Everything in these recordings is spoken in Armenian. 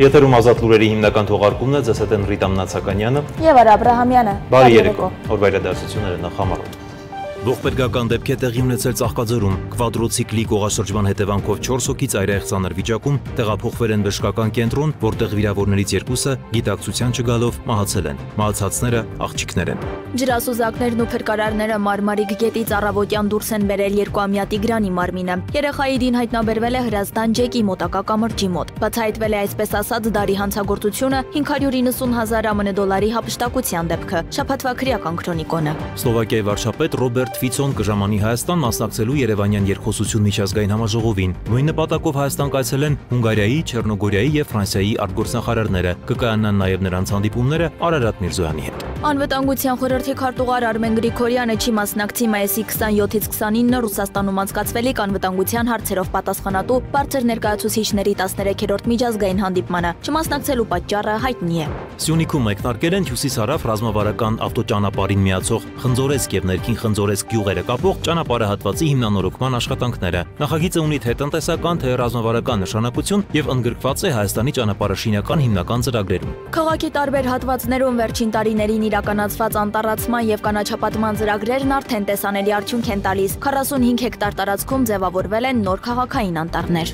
Եթերում ազատ լուրերի հիմնական թողարկումն է, ձեզ հետ են Ռիտա Մնացականյանը եւ Արա Աբրահամյանը։ Բարի երեկո։ Օրվա իրադարձությունները նախամարում։ Ողբերգական դեպք է տեղի ունեցել Ծաղկաձորում։ Կվադրոցիկլի կողաշրջման հետևանքով 4 հոգի ծայրահեղ ծանր վիճակում տեղափոխվել են բժշկական կենտրոն, որտեղ վիրավորներից երկուսը գիտակցության չգալով մահացել են։ Մահացածները աղջիկներ են։ Ջրասուզակներն ու փրկարարները Մարմարիկ գետից առավոտյան դուրս են բերել 2-ամյա Տիգրանի մարմինը։ Երեխայի դին հայտնաբերվել է Հրազդան Ջեկի մոտակա կամրջի մոտ։ Բացահայտվել է այսպես ասած դարի հանցագործությունը 590,000 $-ի հափշտակության դեպքը։ Շաբաթվա քրեական քրոնիկոնը։ Սլովակիայի վարչապետ Ռոբերտ Ֆիցոն կժամանի Հայաստան մասնակցելու Երևանյան երկխոսություն միջազգային համաժողովին։ Նույն նպատակով Հայաստան կայցելեն Հունգարիայի, Չեռնոգորիայի եւ Ֆրանսիայի արտգործնախարարները։ Կկայանան նաեւ նրանց հանդիպումները Արարատ Միրզոյանի հետ։ Անվտանգության խորհրդի քարտուղար Արմեն Գրիգորյանը չի մասնակցի մայիսի 27-ից 29-ը Ռուսաստանում անցկացվելիք անվտանգության հարցերով պատասխանատու բարձր ներկայացուցիչների 13-րդ միջազգային հանդիպմանը։ Չմասնակցելու պատճառը հայտնի է։ Սյունիքում մեկնարկել են հյուսիս-հարավ ռազմավարական ավտոճանապարհին միացող Խնձորեսկ եւ ներքին Խնձորեսկ գյուղերը կապող ճանապարհահատվածի հիմնանորոգման աշխատանքները։ Նախագիծը ունի թե տնտեսական, թե ռազմավարական նշանակություն եւ ընդգրկված է Հայաստանի ճանապարհաշինական հիմնական ծրագրերում։ Քաղաքի տարբեր հատվածներում վերջին տարիներին իրականացված անտառացման եւ կանաչապատման ծրագրերն արդեն տեսանելի արդյունք են տալիս։ 45 հեկտար տարածքում ձևավորվել են նոր քաղաքային անտառներ։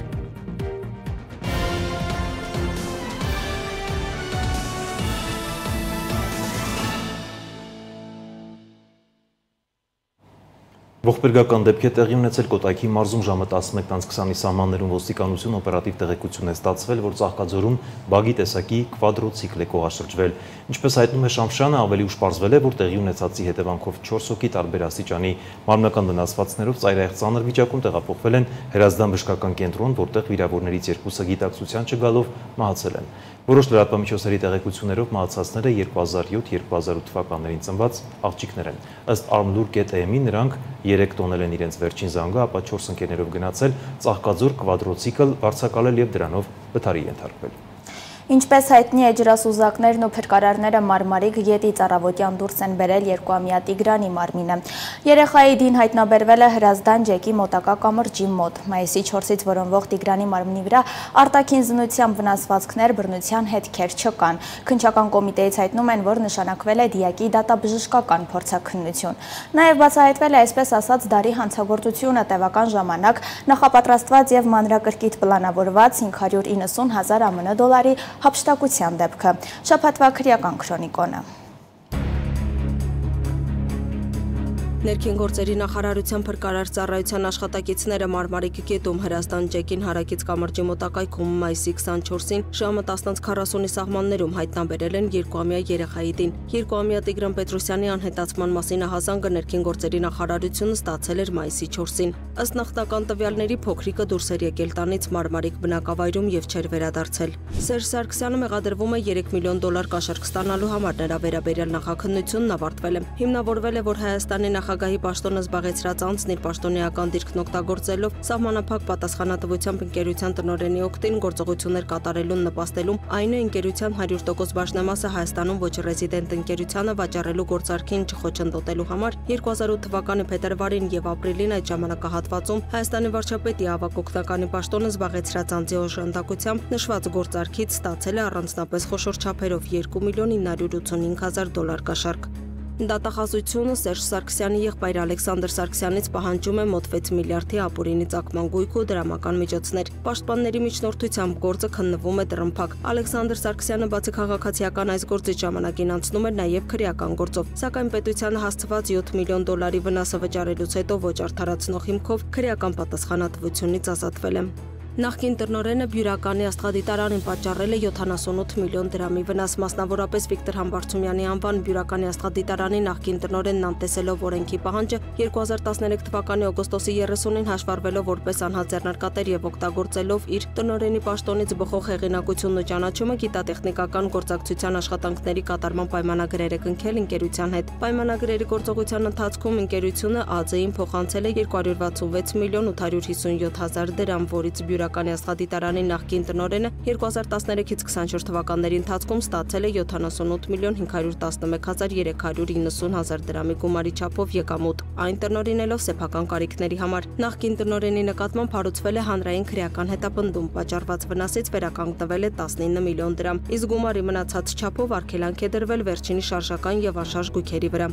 Ողբերգական դեպք է տեղի ունեցել Կոտայքի մարզում ժամը 11:20-ի սահմաններում ոստիկանություն օպերատիվ տեղեկություն է ստացվել, որ Ծաղկաձորում բագի տեսակի կվադրոցիկլ է կողաշրջվել։ Ինչպես հայտնում է Շամշյանը, ավելի ուշ պարզվել է, որ տեղի ունեցածի հետևանքով 4 հոգի տարբեր աստիճանի մարմնական վնասվածքներով ծայրահեղ ծանր վիճակում տեղափոխվել են Հրազդան բժշկական կենտրոն, որտեղ վիրավորներից երկուսը գիտակցության չգալով մահացել են։ Որոշ լրատվամիջոցների տեղեկություններով մահացածները 2007-2008 թվականներին ծնված աղջիկներ են։ Ըստ Armlur.am-ի նրանք 3 տոնել են իրենց վերջին զանգը, ապա 4 ընկերներով գնացել Ծաղկաձոր կվադրոցիկլ վարձակալել եւ դրանով վթարի ենթարկվել։ Ինչպես հայտնի է, ջրասուզակներն ու փրկարարները Մարմարիկ գետից առավոտյան դուրս են բերել 2-ամյա Տիգրանի մարմինը։ Երեխայի դին հայտնաբերվել է Հրազդան Ջեկի մոտակա կամրջի մոտ։ Մայիսի 4-ից որոնվող Տիգրանի մարմնի վրա արտաքին զննությամբ վնասվածքներ, բռնության հետքեր չկան։ Քննչական կոմիտեից հայտնում են, որ նշանակվել է դիակի դատաբժշկական փորձաքննություն։ Նաև բացահայտվել է այսպես ասած դարի հանցագործությունը տևական ժամանակ նախապատրաստված եւ մանրակրկիտ պլանավորված 590,000 $-ի հափշտակության դեպքը։ Շաբաթվա քրեական քրոնիկոնը։ Ներքին գործերի նախարարության փրկարար ծառայության աշխատակիցները Մարմարիկ գետում Հրազդան Ջեկին հարակից կամրջի մոտակայքում մայիսի 24-ին ժամը 10:40-ի սահմաններում հայտնաբերել են 2-ամյա երեխայի դին։ 2-ամյա Տիգրան Պետրոսյանի անհետացման մասին ահազանգը ներքին գործերի նախարարությունը ստացել էր մայիսի 4-ին։ Ըստ նախնական տվյալների փոքրիկը դուրս էր եկել տանից Մարմարիկ բնակավայրում եւ չէր վերադարձել։ Սերժ Սարգսյանը մեղադրվում է $3 միլիոն կաշառք ստանալու համար, նրա վերաբերյալ նախաքննությունն ավարտվել է։ Հիմնավորվել է, որ Հայաստանի նախագահի պաշտոնը զբաղեցրած անձն իր պաշտոնեական դիրքն օգտագործելով սահմանափակ պատասխանատվությամբ ընկերության տնօրենի օգտին գործողություններ կատարելուն նպաստելուն, այն է ընկերության 100% բաժնեմասը Հայաստանում ոչ ռեզիդենտ ընկերությանը վաճառելու գործարքին չխոչընդոտելու համար 2008 թվականի փետրվարին եւ ապրիլին այդ ժամանակահատվածում Հայաստանի վարչապետի ավագ օգնականի պաշտոնը զբաղեցրած անձի օժանդակությամբ նշված գործարքից ստացել է առանձնապես խոշոր չափերով $2,985,000 կաշառք։ Դատախազությունը Սերժ Սարգսյանի եղբայր Ալեքսանդր Սարգսյանից պահանջում է մոտ 6 միլիարդի ապօրինի ծագման գույք ու դրամական միջոցներ։ Պաշտպանների միջնորդությամբ գործը քննվում է դռնփակ։ Ալեքսանդր Սարգսյանը բացի քաղաքացիական այս գործից ժամանակին անցնում էր նաև քրեական գործով, սակայն պետությանը հասցված $7 միլիոն վնասը վճարելուց հետո ոչ արդարացնող հիմքով քրեական պատասխանատվությունից ազատվել է։ Նախկին տնօրենը Բյուրականի աստղադիտարանին պատճառել է 78 միլիոն դրամի վնաս, մասնավորապես Վիկտոր Համբարձումյանի անվան Բյուրականի աստղադիտարանի նախկին տնօրենն անտեսելով օրենքի պահանջը 2013 թվականի օգոստոսի 30-ին հաշվառվելով որպես անհատ ձեռնարկատեր եւ օգտագործելով իր տնօրենի պաշտոնից բխող հեղինակությունն ու ճանաչումը գիտատեխնիկական գործակցության աշխատանքների կատարման պայմանագրեր է կնքել ընկերության հետ։ Պայմանագրերի գործողության ընթացքում ընկերությունը ԱԶ-ին փոխանցել է 266 միլիոն 857 հազար դրամ, որից քրեականի աստղադիտարանի նախկին տնօրենը 2013-ից 24 թվականների ընթացքում ստացել է 78 միլիոն 511,390 դրամի գումարի չափով եկամուտ, այն տնօրինելով սեփական կարիքների համար։ Նախկին տնօրենի նկատմամբ հարուցվել է հանրային քրեական հետապնդում, պատճառված վնասից վերականգնվել է 19 միլիոն դրամ, իսկ գումարի մնացած չափով արգելանք է դրվել վերջինի շարժական եւ անշարժ գույքերի վրա։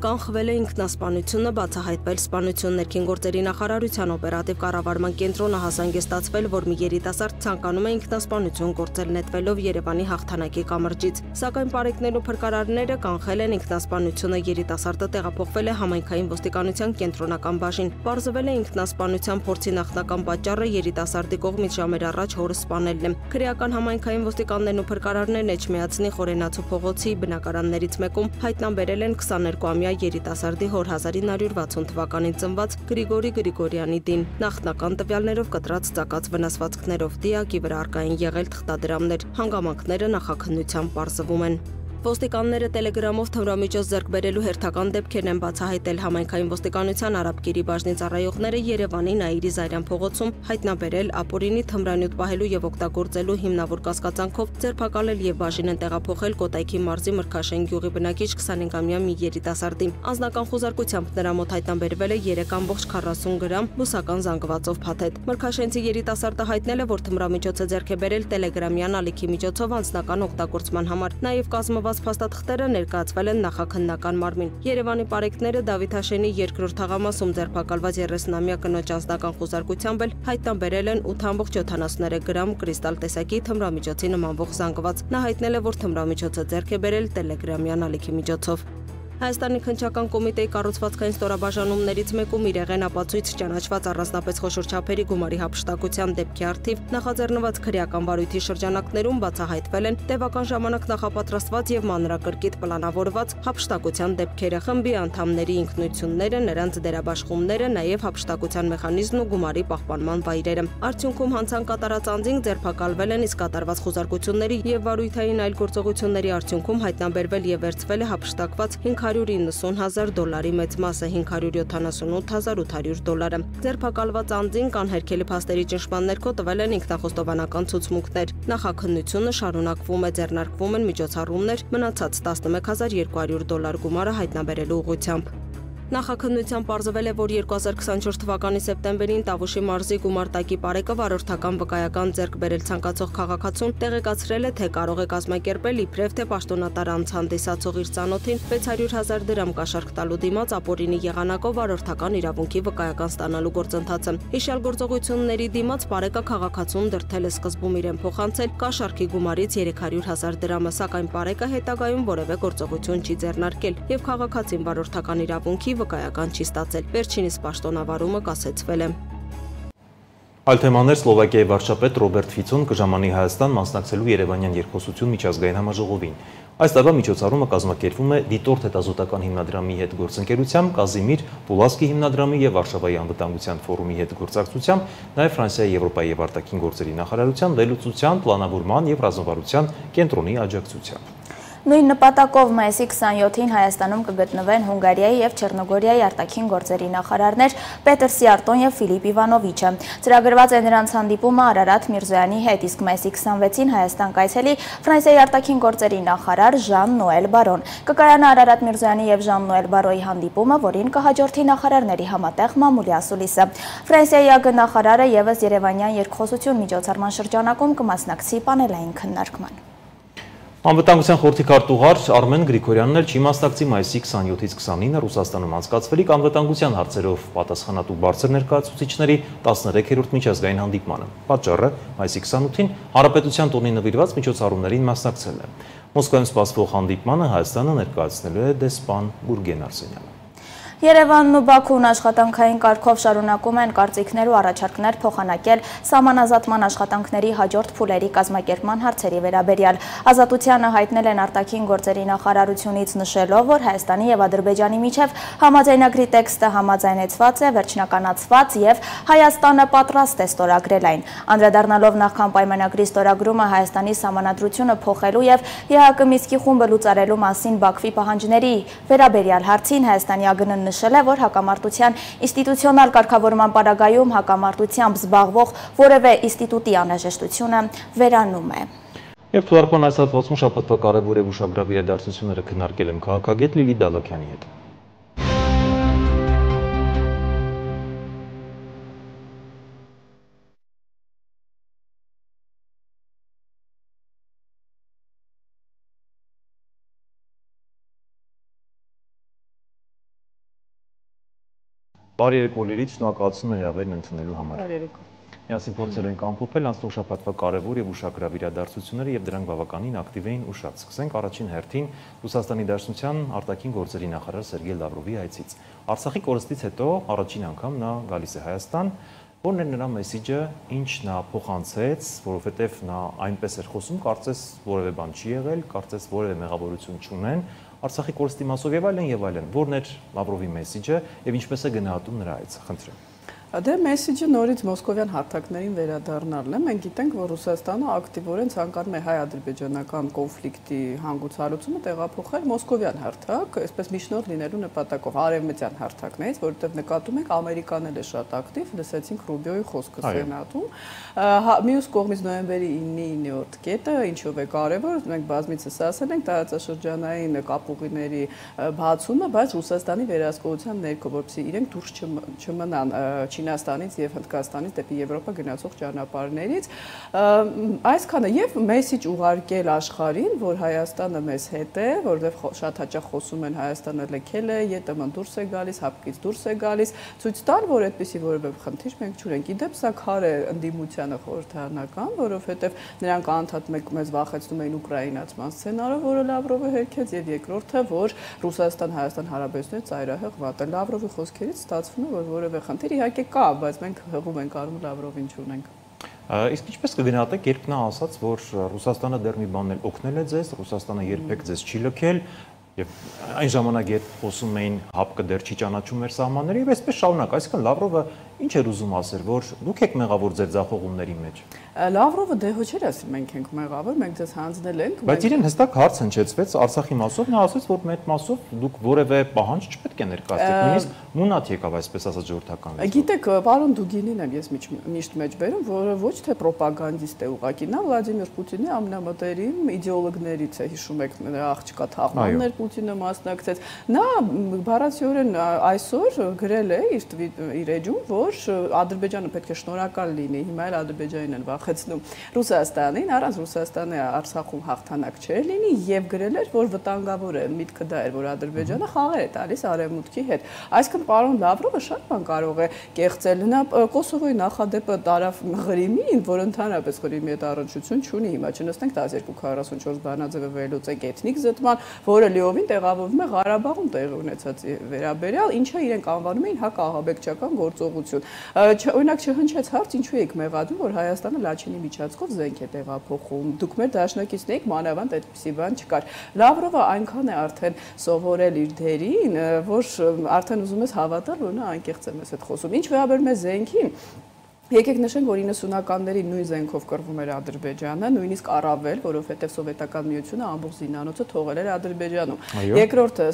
Կանխվել է ինքնասպանությունը, բացահայտվել սպանություն ներքին գործերի նախարարության օպերատիվ կառավարման կենտրոնը հասանգեստացվել, որ մի երիտասարդ ցանկանում է ինքնասպանություն գործել նետվելով Երևանի հաղթանակի կամրջից, սակայն պարեկներն ու փրկարարները կանխել են ինքնասպանությունը, երիտասարդը տեղափոխվել է համայնքային ոստիկանության կենտրոնական բաժին։ Պարզվել է ինքնասպանության փորձի նախնական պատճառը երիտասարդի կողմից ժամեր առաջ հորը սպանելն է։ Քրեական համայնքային ոստիկաններն ու փրկարարներն Էջմիածնի Խորենացու փողոցի բնակարաններից մեկում հայտնաբերել են 22-ամյա երիտասարդի հոր 1960 թվականին ծնված Գրիգորի Գրիգորյանի դին։ Նախնական տվյալներով կտրած ծակած վնասվածքներով դիակի վրա առկա են եղել թղթադրամներ, հանգամանքները նախաքննությամբ պարզվում են։ Ոստիկանները տելեգրամով թմրամիջոց ձեռք բերելու հերթական դեպքերն են բացահայտել համայնքային ոստիկանության Արաբկիրի բաժնի ծառայողները Երևանի Նաիրի Զարյան փողոցում հայտնաբերել ապօրինի թմրանյութ պահելու եւ օգտագործելու հիմնավոր կասկածանքով ձերբակալել եւ բաժին են տեղափոխել Կոտայքի մարզի Մրգաշեն գյուղի բնակիչ 25-ամյա մի երիտասարդի։ Անձնական խոզարկությամբ նրա մոտ հայտնաբերվել է 3.40 գրամ բուսական զանգվածով փաթեթ։ Մրգաշենցի երիտասարդը հայտնել է, որ թմրամիջոցը ձեռք է բերել տելեգրամյան ալիքի միջոցով անձնական օգտագործման համար, նաեւ կազմված փաստաթղթերը ներկայացվել են նախաքննական մարմին։ Երևանի պարեկները Դավիթ Հաշենի երկրորդ թաղամասում ձերբակալված 30-ամյա կնոջ անձնական խոզարկությամբ էլ հայտնաբերել են 8.73 գրամ կրիստալ տեսակի թմրամիջոցի նմանվող զանգված։ Նա հայտնել է, որ թմրամիջոցը ձեռք է բերել տելեգրամյան ալիքի միջոցով։ Հայաստանի քննչական կոմիտեի կառուցվածքային ստորաբաժանումներից մեկում իրեղեն ապացույց ճանաչված առանձնապես խոշոր չափերի գումարի հափշտակության դեպքի առթիվ նախաձեռնված քրեական վարույթի շրջանակներում բացահայտվել են տևական ժամանակ նախապատրաստված եւ մանրակրկիտ պլանավորված հափշտակության դեպքերը, խմբի անդամների ինքնությունները, նրանց դերաբաշխումները, նաեւ հափշտակության մեխանիզմն ու գումարի պահպանման վայրերը։ Արդյունքում հանցան կատարած անձինք ձերբակալվել են, իսկ կատարված խոզարկությունների եւ վարույթային այլ գործողությունների արդյունքում հայտնաբերվել եւ վերցվել է հափշտակված $590,000 մեծ մասը $578,800։ Ձերբակալված անձին կանհերքելի փաստերի ճնշման ներքո տվել են ինքնախոստովանական ցուցմունքներ։ Նախաքննությունը շարունակվում է, ձեռնարկվում են միջոցառումներ մնացած $11,200 գումարը հայտնաբերելու ուղղությամբ։ Նախաքննությամբ պարզվել է, որ 2024 թվականի սեպտեմբերին Տավուշի մարզի Գումարտակի Պարեկը վարորդական վկայական ձեռք բերել ցանկացող քաղաքացուն տեղեկացրել է, թե կարող է կազմակերպել իբրև թե պաշտոնատար անձ հանդիսացող իր ծանոթին 600,000 դրամ կաշառք տալու դիմաց ապօրինի եղանակով վարորդական իրավունքի վկայական ստանալու գործընթացը։ Հիշյալ գործողությունների դիմաց Պարեկը քաղաքացուն դրդել է սկզբում իրեն փոխանցել կաշառքի գումարից 300,000 դրամը, սակայն Պարեկը հետագայում որևէ գործողություն չի ձեռնարկել եւ քաղաքացին վարորդական իրավունքի վկայական չի ստացել։ Վերջինիս պաշտոնավարումը կասեցվել է։ Այլ թեմաներ Սլովակիայի վարչապետ Ռոբերտ Ֆիցոն կժամանի Հայաստան մասնակցելու Երևանյան երկխոսություն միջազգային համաժողովին։ Այս տարվա միջոցառումը կազմակերպվում է Դիտորդ հետազոտական հիմնադրամի հետ գործընկերությամբ, Կազիմիր Պուլասկի հիմնադրամի եւ Վարշավայի անվտանգության ֆորումի հետ գործակցությամբ, նաեւ Ֆրանսիայի Եվրոպայի եւ արտաքին գործերի նախարարության վերլուծության, պլանավորման եւ ռազմավարության կենտրոնի աջակցությամբ։ Նույն նպատակով մայիսի 27-ին Հայաստանում կգտնվեն Հունգարիայի եւ Չեռնոգորիայի արտաքին գործերի նախարարներ Պետր Սիարտոն եւ Ֆիլիպ Իվանովիչը։ Ծրագրված է նրանց հանդիպումը Արարատ Միրզոյանի հետ, իսկ մայիսի 26-ին Հայաստան կայցելի Ֆրանսիայի արտաքին գործերի նախարար Ժան-Նոել Բարոն։ Կկայանա Արարատ Միրզոյանի եւ Ժան-Նոել Բարոյի հանդիպումը, որին կհաջորդի նախարարների համատեղ մամուլի ասուլիսը։ Ֆրանսիայի ԱԳ նախարարը եւս Երևանյան երկխոսություն միջոցառման շրջանակում կմասնակցի պանելային քննարկման։ Անվտանգության խորհրդի քարտուղար Արմեն Գրիգորյանն էլ չի մասնակցի մայիսի 27-ից 29-ը Ռուսաստանում անցկացվելիք անվտանգության հարցերով պատասխանատու բարձր ներկայացուցիչների 13-րդ միջազգային հանդիպմանը։ Պատճառը մայիսի 28-ին Հանրապետության տոնին նվիրված միջոցառումներին մասնակցելն է։ Մոսկվայում սպասվող հանդիպմանը Հայաստանը ներկայացնելու է դեսպան Գուրգեն Արսենյանը։ Երևանն ու Բաքուն աշխատանքային կարգով շարունակում են կարծիքներ ու առաջարկներ փոխանակել սահմանազատման աշխատանքների հաջորդ փուլերի կազմակերպման հարցերի վերաբերյալ։ Ազատությանը հայտնել են արտաքին գործերի նախարարությունից, նշելով, որ Հայաստանի եւ Ադրբեջանի միջև համաձայնագրի տեքստը համաձայնեցված է, վերջնականացված եւ Հայաստանը պատրաստ է ստորագրել այն։ Անդրադառնալով նախքան պայմանագրի ստորագրումը Հայաստանի սահմանադրությունը փոխելու եւ ԵՀԿ Միսկի խումբը լուծարելու մասին Բաքվի պահանջների վերաբերյալ հարցին Հայաստանի ԱԳՆ նշել է, որ հակամարտության ինստիտուցիոնալ կարգավորման պարագայում հակամարտությամբ զբաղվող որևէ ինստիտուտի անհրաժեշտությունը վերանում է։ Եվ թվարկման այս հատվածում շաբաթվա կարևոր եւ ուշագրավ իրադարձությունները քննարկել եմ քաղաքագետ Լիլիթ Դալաքյանի հետ։ Բարի երեկո Լիլիթ, շնորհակալություն հրավերն ընդունելու համար։ Բարի երեկո։ Միասին փորձել ենք ամփոփել անցնող շաբաթվա կարևոր եւ ուշագրավ իրադարձությունները եւ դրանք բավականին ակտիվ էին ու շատ։ Սկսենք առաջին հերթին Ռուսաստանի Դաշնության արտաքին գործերի նախարար Սերգեյ Լավրովի այցից։ Արցախի կորստից հետո առաջին անգամ նա գալիս է Հայաստան, որն է նրա մեսիջը, ինչ նա փոխանցեց, որովհետեւ նա այնպես էր խոսում, կարծես որևէ բան չի եղել, կարծես որևէ մեղավորություն չունեն Արցախի կորստի մասով եւ այլն, որն էր Լավրովի մեսիջը եւ ինչպես է գնահատում նրա այցը, խնդրեմ։ Դե մեսիջը նորից մոսկովյան հարթակներին վերադառնալն է։ Մենք գիտենք, որ Ռուսաստանը ակտիվորեն ցանկանում է հայ-ադրբեջանական կոնֆլիկտի հանգուցալուծումը տեղափոխել մոսկովյան հարթակ, այսպես միջնորդ լինելու նպատակով արևմտյան հարթակներից, որովհետև նկատում ենք ամերիկան էլ է շատ ակտիվ, լսեցինք Ռուբիոյի խոսքը Սենատում։ Մյուս կողմից նոյեմբերի 9-րդ կետը ինչով է կարևոր, մենք բազմիցս ասել ենք տարածաշրջանային կապուղիների բացումը, բայց Ռուսաստանի վերահսկողության ներքո, որպեսզի իրենք դուրս չմնան Չինաստանից եւ Հնդկաստանից դեպի Եվրոպա գնացող ճանապարհներից, այսքանը եւ մեսիջ ուղարկել աշխարհին, որ Հայաստանը մեզ հետ է, որովհետեւ շատ հաճախ խոսում են Հայաստանը լքել է, ԵՏՄ-ն դուրս է գալիս, հապկից դուրս է գալիս, ցույց տալ, որ այդպիսի որևէ խնդիր մենք չունենք։ Իդեպ սա քար է ընդդիմությանը խորհրդարանական, որովհետեւ նրանք անդադ մեզ վախեցնում էին ուկրաինացման սցենարով, որը Լավրովը հերքեց, եւ երկրորդը, որ Ռուսաստան-Հայաստան հարաբերությունները ծայրահեղ վատ են։ Լավրովի խոսքերից ստացվում է, որ որևէ խնդիր իհարկե կա, բայց մենք հղում ենք արում Լավրովին չունենք։ Իսկ ինչպես կգնահատեք, երբ նա ասաց, որ Ռուսաստանը դեռ մի բան էլ օգնել է ձեզ, Ռուսաստանը երբեք ձեզ չի լքել, եւ այն ժամանակ երբ խոսում էին հապկը դեռ չի ճանաչում մեր սահմանները, եւ այսպես շարունակ, այսինքն Լավրովը ինչ էր ուզում ասել, որ դուք եք մեղավոր ձեր ձախողումների մեջ։ Լավրովը դե հո չէր ասի մենք ենք մեղավոր, մենք ձեզ հանձնել ենք։ Բայց իրեն հստակ հարց հնչեցվեց Արցախի մասով, նա ասաց, որ մեր մասով դուք որևէ պահանջ չպետք է ներկայացնեք, նույնիսկ մունատ եկավ այսպես ասած ժողովրդական լեզվով։ Գիտեք, պարոն Դուգինին եմ ես միշտ մեջ բերում, որը ոչ թե ռոպագանդիստ է ուղղակի, նա Վլադիմիր Պուտինի ամենամտերիմ իդեոլոգներից է, հիշում եք, նրա աղջկա թաղմաններ Պուտինը մասնակցեց։ Նա բառացիորեն այսօր գրել է իր էջում, որ Ադրբեջանը պետք է շնորհակալ լինի, հիմա էլ Ադրբեջանին են վախեցնում Ռուսաստանին, առանց Ռուսաստանի Արցախում հաղթանակ չէր լինի եւ գրել էր, որ վտանգավոր է, միտքը դա էր, որ Ադրբեջանը խաղեր է տալիս արևմուտքի հետ։ Այսինքն պարոն Լավրովը շատ բան կարող է կեղծել։ Նա Կոսովոյի նախադեպը տարավ Ղրիմին, որ ընդհանրապես Ղրիմի հետ առնչություն չունի, հիմա չնստենք 1244 բանաձևը վերլուծենք էթնիկ զտման, որը լիովին տեղավորվում է Ղարաբաղում տեղի ունեցած վերաբերյալ, ինչը իրենք անվանում էին հակաղաբեկչական գործողություն։ Օրինակ չհնչեց հարց, ինչու եք մեղադրում, որ Հայաստանը Լաչինի միջանցքով զենք է տեղափոխում։ Դուք մեր դաշնակիցն եք, մանավանդ այդպիսի բան չկար։ Լավրովը այնքան է արդեն սովորել իր դերին, որ արդեն ուզում ես հավատալ, որ նա անկեղծ է մեզ հետ խոսում։ Ինչ վերաբերում է զենքին, եկեք նշենք, որ 90-ականների նույն զենքով կռվում էր Ադրբեջանը, նույնիսկ առավել, որովհետև Սովետական միությունը ամբողջ զինանոցը թողել էր Ադրբեջանում։ Երկրորդը,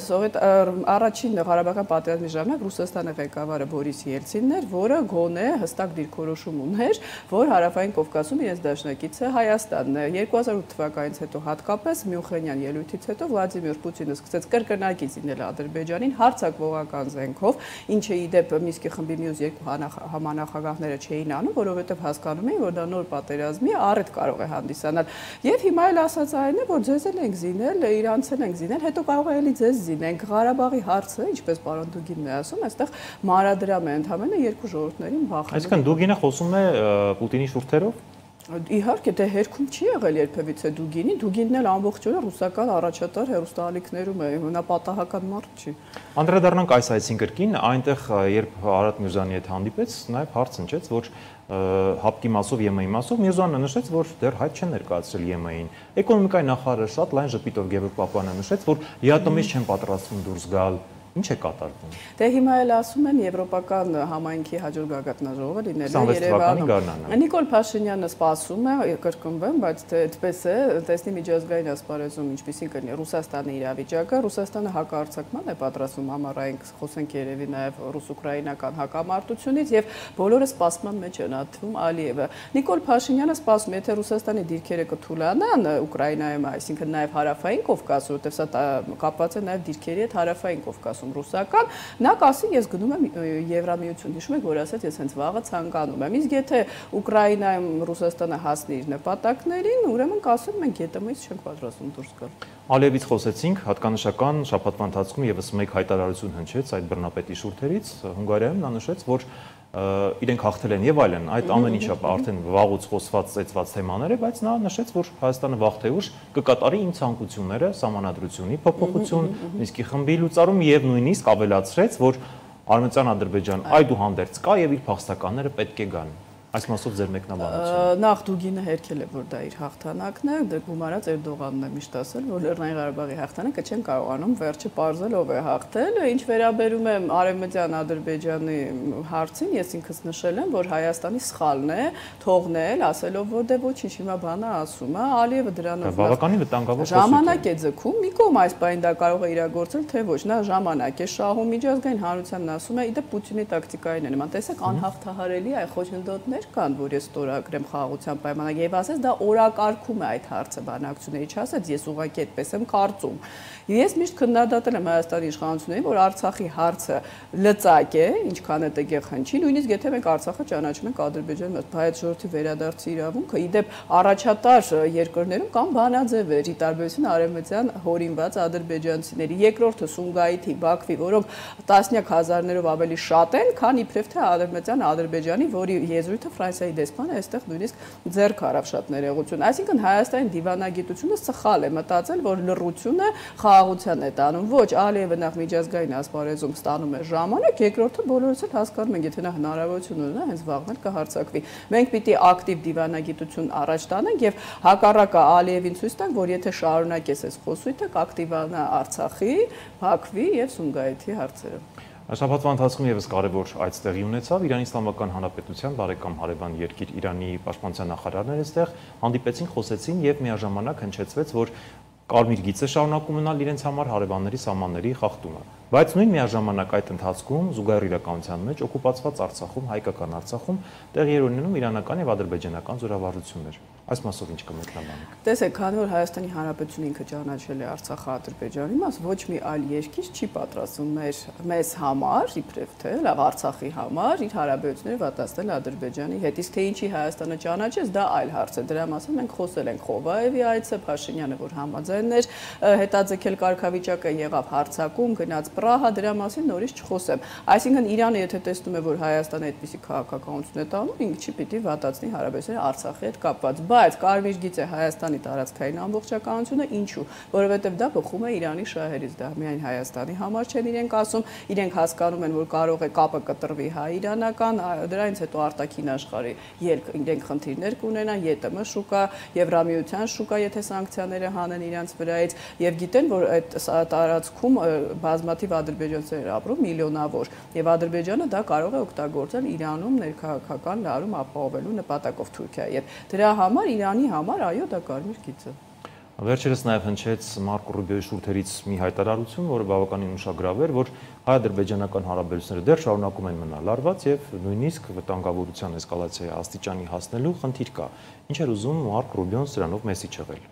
առաջին Ղարաբաղյան պատերազմի ժամանակ Ռուսաստանի ղեկավարը Բորիս Ելցինն էր, որը գոնե հստակ դիրքորոշում ուներ, որ Հարավային Կովկասում իրենց դաշնակիցը Հայաստանն է։ 2008 թվականից հետո հատկապես Մյունխենյան ելույթից հետո Վլադիմիր Պուտինը սկսեց կրկնակի զինել Ադրբեջանին հարձակվողական զենքով, ինչը ի դեպ Մինսկի խմբի մյուս երկու համանախագահները չէին անում, որովհետև հասկանում էին, որ դա նոր պատերազմի առիթ կարող է հանդիսանալ։ Եվ հիմա էլ ասած այն է, որ ձեզ էլ ենք զինել, իրանցել ենք զինել, հետո կարող է էլի ձեզ զինենք։ Ղարաբաղի հարցը, ինչպես պարոն Դուգինն է ասում, այստեղ մանրադրամ է ընդհանրապես երկու ժողովուրդներին բախել։ Այսինքն Դուգինը խոսում է Պուտինի շուրթերով։ Իհարկե, դե հերքում չի եղել երբևիցե Դուգինն էլ ամբողջովին ռուսական առաջատար հեռուստաալիքներում է, նա պատահական մարդ չի։ Անդրադառնանք այս այցին կրկին, այնտեղ երբ Արադ Միրզյանի հետ հանդիպեց, նաև հարց հնչեց, որ հապկի մասով ԵՄ-ի մասով Միրզյանը նշեց, որ դեռ հայտ չեն ներկայացրել ԵՄ-ին։ Էկոնոմիկայի նախարարը շատ լայն ժպիտով Գևորգ Պապյանը նշեց, որ ԵԱՏՄ-ից չեն պատրաստվում դուրս գալ, Ինչ է կատարվում։ Դե հիմա էլ ասում են Եվրոպական համայնքի հաջորդ գագաթնաժողովը լինելու է Երևանում։ Նիկոլ Փաշինյանը սպասում է կրկնվեմ, բայց թե այդպես է, տեսնի միջազգային ասպարեզում ինչպիսին կլինի Ռուսաստանի իրավիճակը, Ռուսաստանը հակահարձակման է պատրաստվում համառային, խոսենք երևի նաև ռուս-ուկրաինական հակամարտությունից եւ բոլորը սպասման մեջ են ատվում Ալիևը։ Նիկոլ Փաշինյանը սպասում է, եթե Ռուսաստանի դիրքերը կթուլանան Ուկրաինայում, այսինքն նաև հարավային Կովկասում, որտեղ սա կապված է նաև դիրքերի հետ հարավային Կովկասում ռուսական, նա կասի ես գնում եմ Եվրամիություն, հիշում եք, որ ասաց ես հենց վաղը ցանկանում եմ։ Իսկ եթե Ուկրաինայում Ռուսաստանը հասնի իր նպատակներին, ուրեմն կասեն մենք ԵՏՄ-ից չենք պատրաստվում դուրս գալ։ Ալիևից խոսեցինք, հատկանշական շաբաթվա ընթացքում եւս մեկ հայտարարություն հնչեց այդ բռնապետի շուրթերից, Հունգարիայում նա նշեց, որ իրենք հաղթել են եւ այլն, այդ ամեն ինչը արդեն վաղուց խոսված ծեծված թեմաներ է, բայց նա նշեց, որ Հայաստանը վաղ թե ուշ կկատարի իր ցանկությունները, սահմանադրությունի փոփոխություն, նույնիսկ խմբի լուծարում եւ նույնիսկ ավելացրեց, որ Արմենիան-Ադրբեջան այդուհանդերձ կա եւ իր փախստականները պետք է գան։ Այս մասով ձեր մեկնաբանությունը։ Նախ Դուգինը հերքել է, որ դա իր հաղթանակն է, դե գումարած Էրդողանն է միշտ ասել, որ Լեռնային Ղարաբաղի հաղթանակը չեն կարողանում վերջը պարզել ով է հաղթել։ Ինչ վերաբերում է Արևմտյան-Ադրբեջանի հարցին, ես ինքս նշել եմ, որ Հայաստանի սխալն է թողնել, ասելով, որ դե ոչինչ, հիմա բանը ասում է, Ալիևը դրանով բավականին վտանգավոր ժամանակ է ձգում, մի կողմ այս բանը դա կարող է իրագործել, թե ոչ, նա ժամանակ է շահում միջազգային հանրությանն ասում է, իդե Պուտինի տակտիկային է նման, տեսեք անհաղթահարելի այ խոչընդոտներ կան, որ ես ստորագրեմ խաղաղության պայմանագիր եւ ասես դա օրակարգում է այդ հարցը բանակցությունների, չասած ես ուղղակի այդպես եմ կարծում։ Ես միշտ քննադատել եմ Հայաստանի իշխանություններին, որ Արցախի հարցը լծակ է, ինչքան է տեղ խնչի, նույնիսկ եթե մենք Արցախը ճանաչում ենք Ադրբեջանի հայ ժողովրդի վերադարձի իրավունքը, իդեպ առաջատար երկրներում կան բանաձևեր, ի տարբերություն արևմտյան հորինված ադրբեջանցիների, երկրորդը Սումգայիթի, Բաքվի, որոնք տասնյակ հազարներով ավելի շատ են, քան իբրև թե արևմտյան Ադրբեջանի, որի եզրույթը Ֆրանսիայի դեսպանը այստեղ նույնիսկ ձեռք առավ շատ ներողություն։ Այսինքն Հայաստանի դիվանագիտությունը սխալ է մտածել, որ լռությունը խաղաղության է տանում։ Ոչ, Ալիևը նախ միջազգային ասպարեզում ստանում է ժամանակ, երկրորդը բոլորս էլ հասկանում ենք, եթե նա հնարավորություն ունենա, հենց վաղն էլ կհարձակվի։ Մենք պիտի ակտիվ դիվանագիտություն առաջ տանենք եւ հակառակը Ալիևին ցույց տանք, որ եթե շարունակես այս խոսույթը, կակտիվանա Արցախի, Բաքվի եւ Սումգայիթի հարցերը։ Շաբաթվա ընթացքում եւս կարևոր այց տեղի ունեցավ Իրանի Իսլամական Հանրապետության բարեկամ հարևան երկիր Իրանի պաշտպանության նախարարները այստեղ հանդիպեցին, խոսեցին եւ միաժամանակ հնչեցվեց, որ կարմիր գիծ է շարունակում մնալ իրենց համար հարևանների սահմանների խախտումը։ Բայց նույն միաժամանակ այդ ընթացքում զուգահեռ իրականության մեջ օկուպացված Արցախում, հայկական Արցախում տեղի էր ունենում իրանական եւ ադրբեջանական զորավարություններ։ Այս մասով ինչ կմեկնաբանեք։ Տեսեք, քանի որ Հայաստանի Հանրապետությունը ինքը ճանաչել է Արցախը Ադրբեջանի մաս, ոչ մի այլ երկիր չի պատրաստվում մեզ համար, իբրև թե լավ Արցախի համար իր հարաբերությունները վատացնել Ադրբեջանի հետ։ Իսկ թե ինչի Հայաստանը ճանաչեց, դա այլ հարց է։ Դրա մասին մենք խոսել ենք Խովայևի այցը, Փաշինյանը որ համաձայն էր, հետաձգել կարգավիճակը եղավ հարձակում, գնաց Պրահա, դրա մասին նորից չխոսեմ։ Այսինքն Իրանը եթե տեսնում է, որ Հայաստանը այդպիսի քաղաքականություն է տանում, ինքը չի պիտի վատացնի հարաբերությունները Արցախի հետ կապված, բայց կարմիր գիծ է Հայաստանի տարածքային ամբողջականությունը, ինչու, որովհետև դա բխում է Իրանի շահերից, դա միայն Հայաստանի համար չեն իրենք ասում, իրենք հասկանում են, որ կարող է կապը կտրվի հայ-իրանական, դրանից հետո արտաքին աշխարհի իրենք խնդիրներ կունենան, ԵՏՄ շուկա, Եվրամիության շուկա, եթե սանկցիաները հանեն իրանց վրայից, եւ գիտեն, որ այդ տարածքում բազմաթիվ ադրբեջանցիներ ապրում միլիոնավոր եւ Ադրբեջանը դա կարող է օգտագործել Իրանում ներքաղաքական լարում ապահովելու նպատակով Թուրքիայի հետ։ Դրա համար Իրանի համար այո դա կարմիր գիծ է։ Վերջերս նաև հնչեց Մարկո Ռուբիոյի շուրթերից մի հայտարարություն, որը բավականին ուշագրավ էր, որ հայ-ադրբեջանական հարաբերությունները դեռ շարունակում են մնալ լարված եւ նույնիսկ վտանգավորության էսկալացիայի աստիճանի հասնելու խնդիր կա։ Ինչ էր ուզում Մարկո Ռուբիոն սրանով մեսիջ եղել։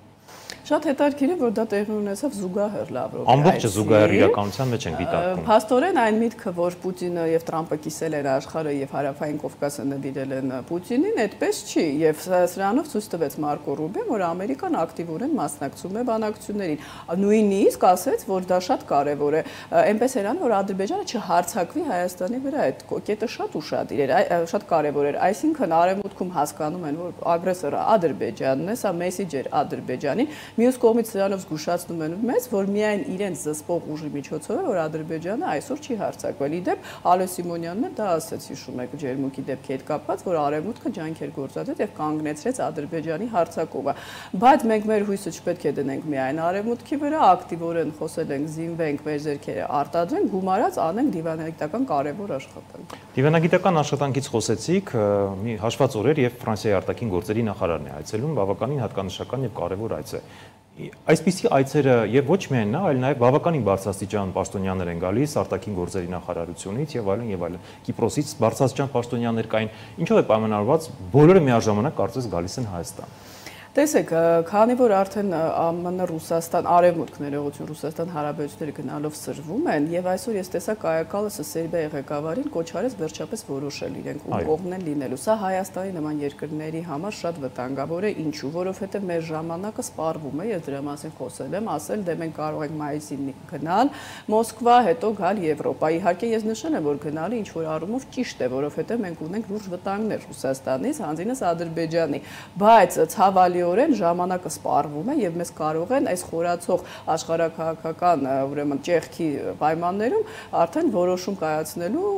Շատ հետաքրքիր է, որ դա տեղի ունեցավ զուգահեռ Լավրովի ամբողջը զուգահեռ իրականության մեջ են դիտարկում։ Փաստորեն այն միտքը, որ Պուտինը եւ Տրամպը կիսել են աշխարհը եւ հարավային Կովկասը նվիրել են Պուտինին, այդպես չի եւ սրանով ցույց տվեց Մարկո Ռուբիոն, որ Ամերիկան ակտիվորեն մասնակցում է բանակցություններին։ Նույնիսկ ասեց, որ դա շատ կարեւոր է, այնպես էր անում, որ Ադրբեջանը չհարձակվի Հայաստանի վրա, այդ կետը շատ ուշադիր էր, շատ կարեւոր էր, այսինքն արևմուտքում հասկանում են, որ ագրեսորը Ադրբեջանն է, սա մեսիջ էր Ադրբեջանին Մյուս կողմից սրանով զգուշացնում են մեզ, որ միայն իրենց զսպող ուժի միջոցով է, որ Ադրբեջանը այսօր չի հարձակվել։ Իդեպ Ալո Սիմոնյանն դա ասաց, հիշում եք ջերմուկի դեպքի հետ կապված, որ արևմուտքը ջանքեր գործադրեց եւ կանգնեցրեց Ադրբեջանի հարձակումը։ Բայց մենք մեր հույսը չպետք է դնենք միայն արևմուտքի վրա, ակտիվորեն խոսել ենք, զինվենք, մեր ձեռքերը արտադրենք, գումարած անենք դիվանագիտական կարևոր աշխատանք։ Դիվանագիտական աշխատանքից խոսեցիք, մի հաշված օրեր եւ Ֆրանսիայի արտաքին գործերի նախարարն է այցելում, բավականին հատկանշական եւ կարևոր այց է։ Այսպիսի այցերը եւ ոչ միայն նա, այլ նաեւ բավականին բարձրաստիճան պաշտոնյաներ են գալիս արտաքին գործերի նախարարությունից եւ այլն եւ այլն։ Կիպրոսից բարձրաստիճան պաշտոնյաներ կային, ինչով է պայմանավորված բոլորը միաժամանակ կարծես գալիս են Հայաստան։ Տեսեք, քանի որ արդեն ԱՄՆ Ռուսաստան արևմուտք ներողություն Ռուսաստան հարաբերությունները գնալով սրվում են եւ այսօր ես տեսա Կայակալասը Սերբիայի ղեկավարին կոչ արեց վերջապես որոշել իրենք ու կողմն են լինելու։ Սա Հայաստանի նման երկրների համար շատ վտանգավոր է, ինչու, որովհետեւ մեր ժամանակը սպառվում է, ես դրա մասին խոսել եմ, ասել դե մենք կարող ենք մայիսին գնալ Մոսկվա, հետո գալ Եվրոպա։ Իհարկե ես նշել եմ, որ գնալը ինչ որ առումով ճիշտ է, որովհետեւ մենք ունենք լուրջ վտանգներ Ռուսաստանից, հանձինս Ադրբեջանի, բայց ցավալի ժամանակը սպառվում է եւ մեզ կարող են այս խորացող աշխարհաքաղաքական ուրեմն ճեղքի պայմաններում արդեն որոշում կայացնելու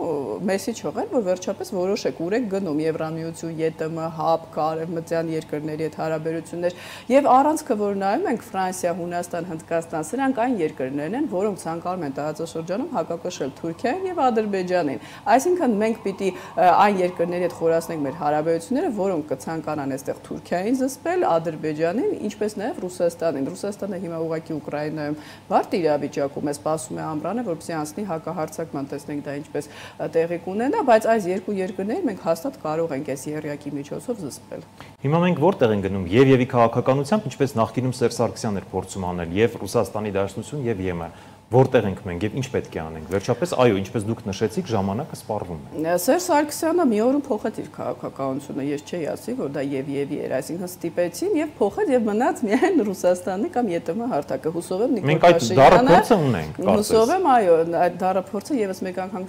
մեսիջ հողել, որ վերջապես որոշեք ուր եք գնում Եվրամիություն, ԵՏՄ, ՀԱՊԿ, արևմտյան երկրների հետ հարաբերություններ եւ առանցքը որ նայում ենք Ֆրանսիա, Հունաստան, Հնդկաստան, սրանք այն երկրներն են, որոնք ցանկանում են տարածաշրջանում հակակշռել Թուրքիային եւ Ադրբեջանին։ Այսինքն մենք պիտի այն երկրների հետ խորացնենք մեր հարաբերությունները, որոնք կցանկանան այստեղ Թուրքիային զսպել, Ադրբեջանին, ինչպես նաև Ռուսաստանին։ Ռուսաստանը հիմա ուղղակի Ուկրաինայում բարդ իրավիճակում է, սպասում է ամռանը, որպեսզի անցնի հակահարձակման, տեսնենք դա ինչպես տեղի կունենա, բայց այս երկու երկրներին մենք հաստատ կարող ենք այս եռյակի միջոցով զսպել։ Հիմա մենք որտեղ ենք գնում եւ քաղաքականությամբ, ինչպես նախկինում Սերժ Սարգսյանն էր փորձում անել, եւ Ռուսաստանի Դաշնություն եւ ԵՄ։ Որտեղ ենք մենք եւ ինչ պետք է անենք։ Վերջապես, այո, ինչպես դուք նշեցիք, ժամանակը սպառվում է։ Սերժ Սարգսյանը մի օրում փոխեց իր քաղաքականությունը, ես չէի ասի, որ դա եւ էր, այսինքն ստիպեցին եւ փոխեց եւ մնաց միայն Ռուսաստանի կամ ԵՏՄ հարթակը։ Հուսով եմ Նիկոլ Փաշինյանը։ Մենք այդ դառը փորձը ունենք, կարծես։ Հուսով եմ, այո, այդ դառը փորձը եւս մեկ անգամ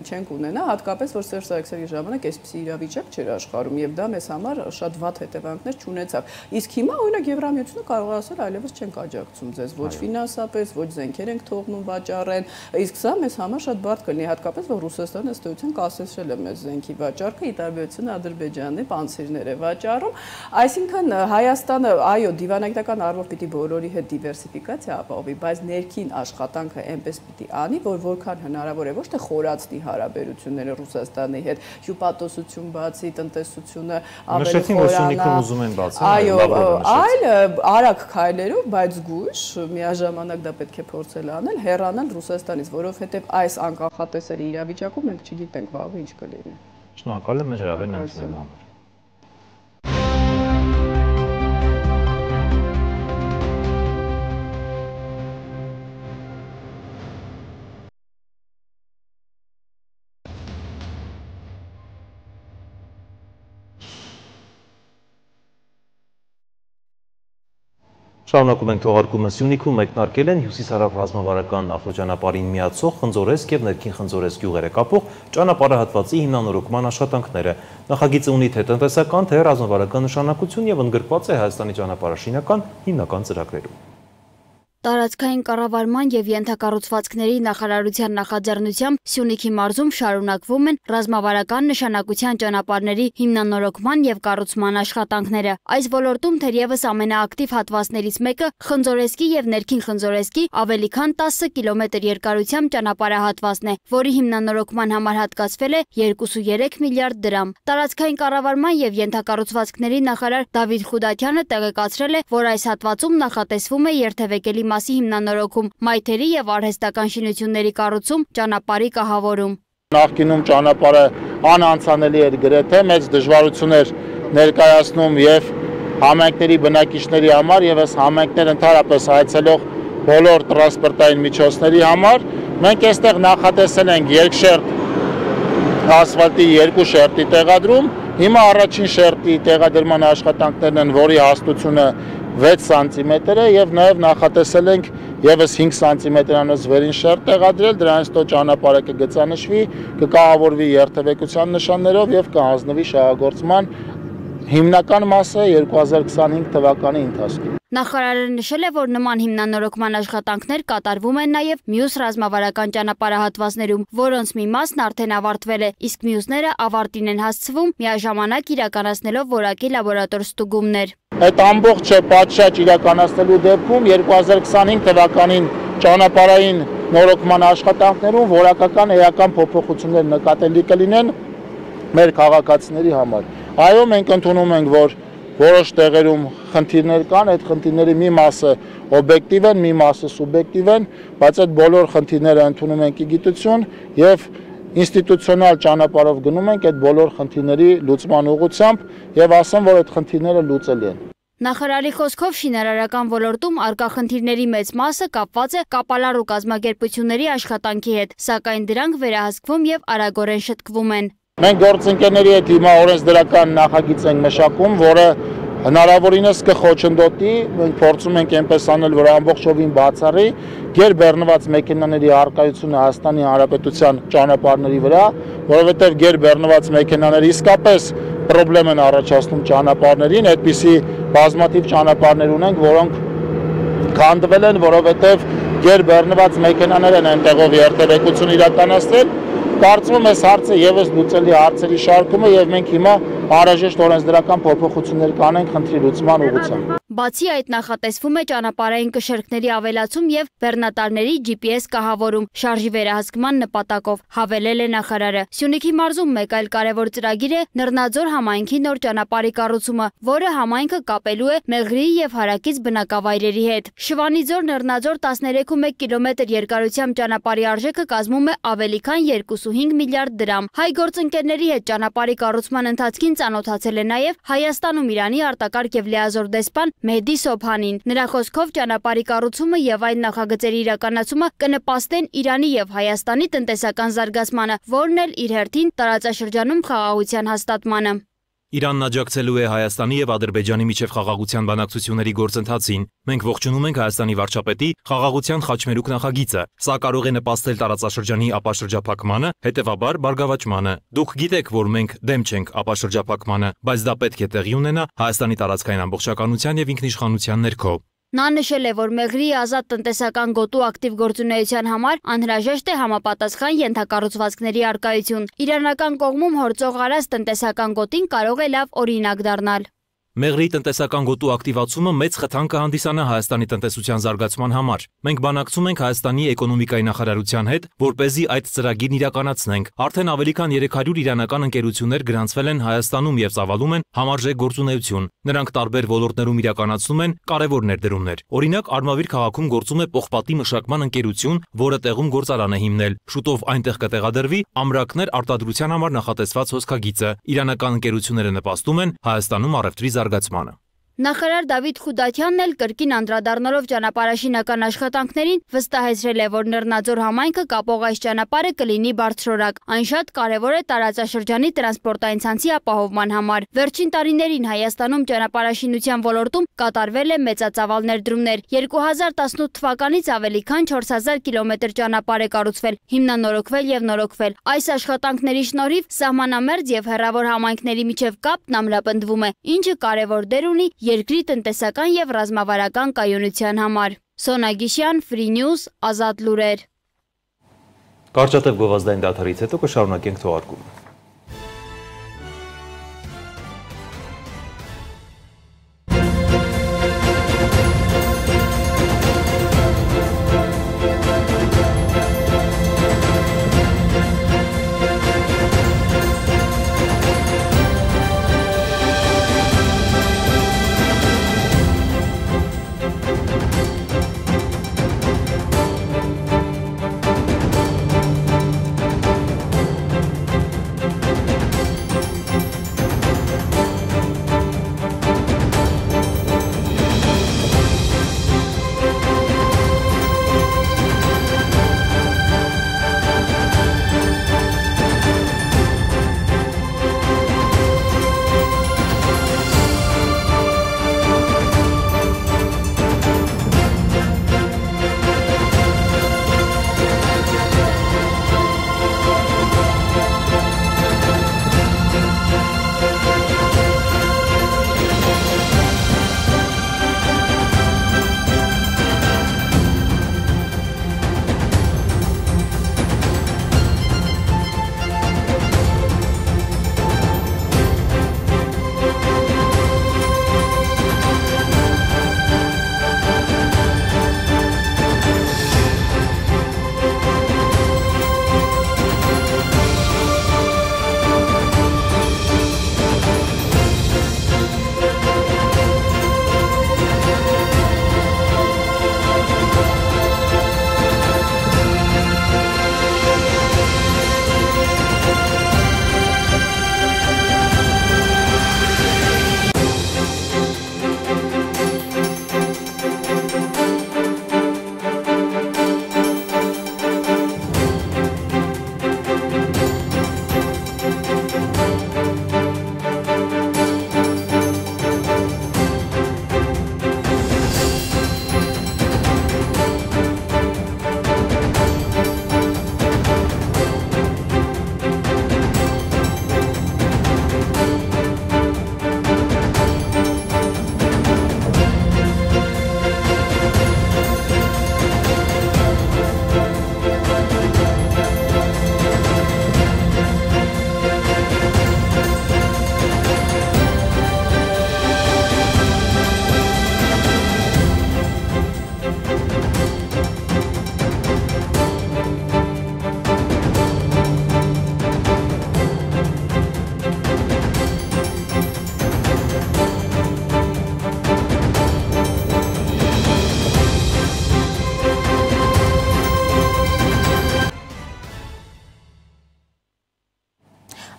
չենք ունենա, հատկապես որ Սերժ Սարգսյանի ժամանակ այսպիսի իրավիճակ չէր աշխարհում եւ դա մեզ համար շատ վատ հետևանքներ չունեցավ։ Իսկ հիմա օրինակ Եվրամիությունը կարող է ասել այլևս չենք աջակցում ձեզ, ոչ ֆինանսապես, ոչ զենքեր ենք թողնում վաճառեն, իսկ սա մեզ համար շատ բարդ կլինի, հատկապես որ Ռուսաստանը ըստ էության կասեցրել է մեզ զենքի վաճառքը, ի տարբերություն Ադրբեջանի պանցիրներ է վաճառում, այսինքն Հայաստանը, այո, դիվանագիտական առումով պիտի բոլորի հետ դիվերսիֆիկացիա ապահովի, բայց ներքին աշխատանքը այնպես պիտի անի, որ որքան հնարավոր է ոչ թե խորացնի հարաբերությունները Ռուսաստանի հետ, հյուպատոսություն բացի, տնտեսությունը ավելի խորանա, այո, այլ արագ քայլերով, բայց զգույշ, միաժամանակ դա պետք է փորձել անել, հեռանալ Ռուսաստանից, որովհետև այս անկախատեսելի իրավիճակում մենք չգիտենք վաղը ինչ կլինի։ Շնորհակալ եմ հրավերն անցնելու համար։ Շարունակում ենք թողարկումը Սյունիքում մեկնարկել են հյուսիսարավ ռազմավարական ավտոճանապարհին միացող Խնձորեսկ եւ Ներքին Խնձորեսկ գյուղերը կապող ճանապարհահատվածի հիմնանորոգման աշխատանքները։ Նախագիծը ունի թե տնտեսական, թե ռազմավարական նշանակություն եւ ընդգրկված է Հայաստանի ճանապարհաշինական հիմնական ծրագրերում։ Տարածքային կառավարման եւ ենթակառուցվածքների նախարարության նախաձեռնությամբ Սյունիքի մարզում շարունակվում են ռազմավարական նշանակության ճանապարհների հիմնանորոգման եւ կառուցման աշխատանքները։ Այս ոլորտում թերևս ամենաակտիվ հատվածներից մեկը Խնձորեսկի եւ Ներքին Խնձորեսկի ավելի քան 10 կիլոմետր երկարությամբ ճանապարհահատվածն է, որի հիմնանորոգման համար հատկացվել է 2.3 միլիարդ դրամ։ Տարածքային կառավարման եւ ենթակառուցվածքների նախարար Դավիթ Խուդատյանը տեղեկացրել է, որ այս հատվածում նախատեսվում է երթևեկելի մասի հիմնանորոգում, մայթերի եւ արհեստական շինությունների կառուցում, ճանապարհի կահավորում։ Նախկինում ճանապարհը անանցանելի էր գրեթե, մեծ դժվարություններ ներկայացնում եւ համայնքների բնակիչների համար եւ այս համայնքներ ընդհանրապես այցելող բոլոր տրանսպորտային միջոցների համար մենք այստեղ նախատեսել ենք երկշերտ ասֆալտի 2 շերտի տեղադրում։ Հիմա առաջին շերտի տեղադրման աշխատանքներն են, որի հաստությունը 6 սանտիմետր է եւ նաեւ նախատեսել ենք եւս 5 սանտիմետրանոց վերին շերտ տեղադրել, դրանից հետո ճանապարհը կգծանշվի, կկահավորվի երթևեկության նշաններով եւ կհանձնվի շահագործման հիմնական մասը 2025 թվականի ընթացքում։ Նախարարը նշել է, որ նման հիմնանորոգման աշխատանքներ կատարվում են նաև մյուս ռազմավարական ճանապարհահատվածներում, որոնց մի մասն արդեն ավարտվել է, իսկ մյուսները ավարտին են հասցվում, միաժամանակ իրականացնելով որակի լաբորատոր ստուգումներ։ Այդ ամբողջը պատշաճ իրականացնելու դեպքում 2025 թվականին ճանապարհային նորոգման աշխատանքներում որակական էական փոփոխություններ նկատելի կլինեն մեր քաղաքացիների համար։ Այո, մենք ընդունում ենք, որ որոշ տեղերում խնդիրներ կան, այդ խնդիրների մի մասը օբյեկտիվ են, մի մասը սուբյեկտիվ են, բայց այդ բոլոր խնդիրները ընդունում ենք ի գիտություն եւ ինստիտուցիոնալ ճանապարհով գնում ենք այդ բոլոր խնդիրների լուծման ուղղությամբ եւ ասեմ, որ այդ խնդիրները լուծելի են։ Նախարարի խոսքով շինարարական ոլորտում արկա խնդիրների մեծ մասը կապված է կապալառու կազմակերպությունների աշխատանքի հետ, սակայն դրանք վերահսկվում եւ արագորեն շտկվում են։ Մենք գործընկերների հետ հիմա օրենսդրական նախագիծ ենք մշակում, որը հնարավորինս կխոչընդոտի, մենք փորձում ենք այնպես անել, որ ամբողջովին բացառի գերբեռնված մեքենաների առկայությունը Հայաստանի Հանրապետության ճանապարհների վրա, որովհետև գերբեռնված մեքենաները իսկապես խնդրեմ են առաջացնում ճանապարհներին, այդպիսի բազմաթիվ ճանապարհներ ունենք, որոնք քանդվել են, որովհետև գերբեռնված մեքենաներ են այնտեղով երթևեկություն իրականացնել։ Կարծում եմ այս հարցը եւս լուծելի հարցերի շարքում է եւ մենք հիմա անհրաժեշտ օրենսդրական փոփոխություններ կանենք խնդրի լուծման ուղղությամբ։ Բացի այդ նախատեսվում է ճանապարհային կշեռքների ավելացում եւ բեռնատարների GPS կահավորում շարժի վերահսկման նպատակով, հավելել է նախարարը։ Սյունիքի մարզում մեկ այլ կարևոր ծրագիր է Նռնաձոր համայնքի նոր ճանապարհի կառուցումը, որը համայնքը կապելու է Մեղրիի եւ Հարակից բնակավայրերի հետ։ Շվանիձոր Նռնաձոր 13.1 կիլոմետր երկարությամբ ճանապարհի արժեքը կազմում է ավելի քան 2.5 միլիարդ դրամ։ Հայ գործընկերների հետ ճանապարհի կառուցման ընթացքին ծանոթացել է նաև Հայաստանում Իրանի արտակարգ եւ լիազոր դեսպան Մեհդի Սոբհանին։ Նրա խոսքով ճանապարհի կառուցումը եւ այն նախագծերի իրականացումը կնպաստեն Իրանի եւ Հայաստանի տնտեսական զարգացմանը, որն էլ իր հերթին տարածաշրջանում խաղաղության հաստատմանը։ Իրանն աջակցելու է Հայաստանի եւ Ադրբեջանի միջև խաղաղության բանակցությունների գործընթացին։ Մենք ողջունում ենք Հայաստանի վարչապետի խաղաղության խաչմերուկ նախագիծը։ Սա կարող է նպաստել տարածաշրջանի ապաշրջափակմանը, հետևաբար բարգավաճմանը։ Դուք գիտեք, որ մենք դեմ չենք ապաշրջափակմանը, բայց դա պետք է տեղի ունենա Հայաստանի տարածքային ամբողջականության եւ ինքնիշխանության ներքո։ Նա նշել է, որ Մեղրիի ազատ տնտեսական գոտու ակտիվ գործունեության համար անհրաժեշտ է համապատասխան ենթակառուցվածքների առկայություն։ Իրանական կողմում հորձող արած տնտեսական գոտին կարող է լավ օրինակ դառնալ։ Մեղրիի տնտեսական գոտու ակտիվացումը մեծ խթան կհանդիսանա Հայաստանի տնտեսության զարգացման համար։ Մենք բանակցում ենք Հայաստանի էկոնոմիկայի նախարարության հետ, որպեսզի այդ ծրագիրն իրականացնենք։ Արդեն ավելի քան 300 իրանական ընկերություններ գրանցվել են Հայաստանում եւ ծավալում են համարժեք գործունեություն։ Նրանք տարբեր ոլորտներում իրականացնում են կարևոր ներդրումներ։ Օրինակ, Արմավիր քաղաքում գործում է պողպատի մշակման ընկերություն, որը տեղում գործարան է հիմնել։ Շուտով այնտեղ կտեղադրվի ամրակներ արտադրության համար նախատեսված հոսքագիծը։ Իրանական ընկերությունները նպաստում են Հայաստանում առևտրի զարգացմանը։ Նախարար Դավիթ Խուդատյանն էլ կրկին անդրադառնալով ճանապարհաշինական աշխատանքներին վստահեցրել է, որ Նռնաձոր համայնքը կապող այս ճանապարհը կլինի բարձրորակ։ Այն շատ կարևոր է տարածաշրջանի տրանսպորտային ցանցի ապահովման համար։ Վերջին տարիներին Հայաստանում ճանապարհաշինության ոլորտում կատարվել է մեծածավալ ներդրումներ։ 2018 թվականից ավելի քան 4000 կիլոմետր ճանապարհ է կառուցվել, հիմնանորոգվել եւ նորոգվել։ Այս աշխատանքների շնորհիվ սահմանամերձ եւ հեռավոր համայնքների միջև կապն ամրապնդվում է, ինչը կարևոր դեր ունի երկրի տնտեսական եւ ռազմավարական կայունության համար։ Սոնա Գիշյան, Free News, Ազատ լուրեր։ Կարճատև գովազդային դադարից հետո կշարունակենք թողարկումը։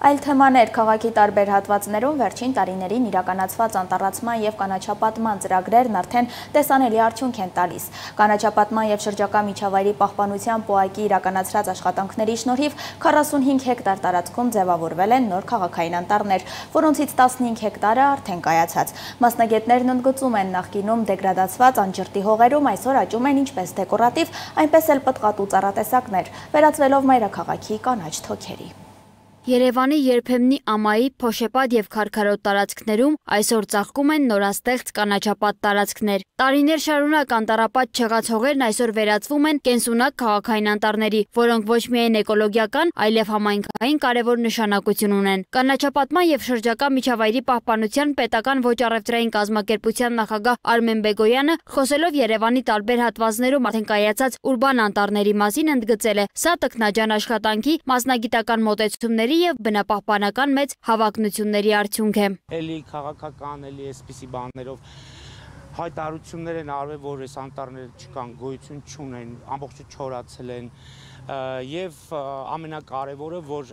Այլ թեմաներ քաղաքի տարբեր հատվածներում վերջին տարիներին իրականացված անտառացման եւ կանաչապատման ծրագրերն արդեն տեսանելի արդյունք են տալիս։ Կանաչապատման եւ շրջակա միջավայրի պահպանության պոակի իրականացրած աշխատանքների շնորհիվ 45 հեկտար տարածքում ձևավորվել են նոր քաղաքային անտառներ, որոնցից 15 հեկտարը արդեն կայացած։ Մասնագետներն ընդգծում են նախկինում դեգրադացված անջրտի հողերում այսօր աճում են ինչպես դեկորատիվ, այնպես էլ պտղատու ծառատեսակներ, վերածվելով մայրաքաղաքի կանաչ թոքերի։ Երևանի երբեմնի ամայի, փոշեպատ եւ քարքարոտ տարածքներում այսօր ծաղկում են նորաստեղծ կանաչապատ տարածքներ։ Տարիներ շարունակ անտառապատ չեղած հողերն այսօր վերածվում են կենսունակ քաղաքային անտառների, որոնք ոչ միայն էկոլոգիական, այլև համայնքային կարևոր նշանակություն ունեն։ Կանաչապատման եւ շրջակա միջավայրի պահպանության պետական ոչ առևտրային կազմակերպության նախագահ Արմեն Բեգոյանը, խոսելով Երևանի տարբեր հատվածներում արդեն կայացած ուրբան անտառների մասին, ընդգծել է. «Սա տքնաջան աշխատանքի, մասնագիտական մոտեցումների եւ բնապահպանական մեծ հավակնությունների արդյունք է»։ Էլի քաղաքական, էլի այսպիսի բաներով հայտարարություններ են արվել, որ այս անտառները չկան, գոյություն չունեն, ամբողջը չորացել են եւ ամենակարևորը, որ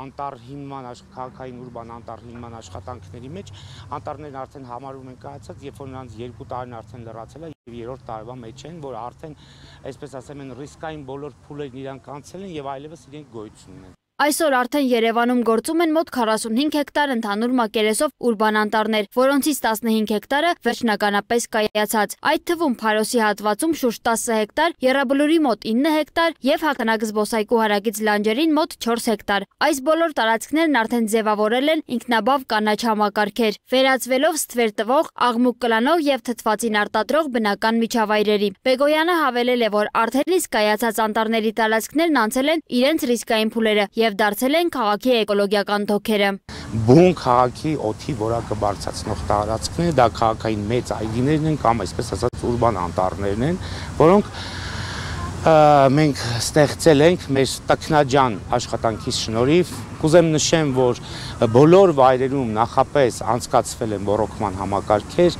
անտառ հիմնման քաղաքային ուրբան անտառ հիմնման աշխատանքների մեջ անտառներն արդեն համարվում են կայացած, երբ որ նրանց 2 տարին արդեն լրացել է եւ 3-րդ տարվա մեջ են, որ արդեն այսպես ասեմ են ռիսկային բոլոր փուլերն իրանք անցել են եւ այլևս իրենք գոյություն ունեն։ Այսօր արդեն Երևանում գործում են մոտ 45 հեկտար ընդհանուր մակերեսով ուրբան անտառներ, որոնցից 15 հեկտարը վերջնականապես կայացած։ Այդ թվում Փարոսի հատվածում շուրջ 10 հեկտար, Եռաբլուրի մոտ 9 հեկտար եւ Հաղթանակ զբոսայգու հարակից լանջերին մոտ 4 հեկտար։ Այս բոլոր տարածքներն արդեն ձևավորել են ինքնաբավ կանաչ համակարգեր, վերածվելով ստվեր տվող, աղմուկ կլանող եւ թթվածին արտադրող բնական միջավայրերի։ Բեգոյանը հավելել է, որ արդեն իսկ կայացած անտառների տարածքներն անցել են իրենց ռիսկային փուլերը եւ դարձել են քաղաքի էկոլոգիական թոքերը։ Բուն քաղաքի օդի որակը բարձրացնող տարածքները դա քաղաքային մեծ այգիներն են կամ այսպես ասած ուրբան անտառներն են, որոնք մենք ստեղծել ենք մեր տքնաջան աշխատանքի շնորհիվ։ Կուզեմ նշեմ, որ բոլոր վայրերում նախապես անցկացվել են ոռոգման համակարգեր։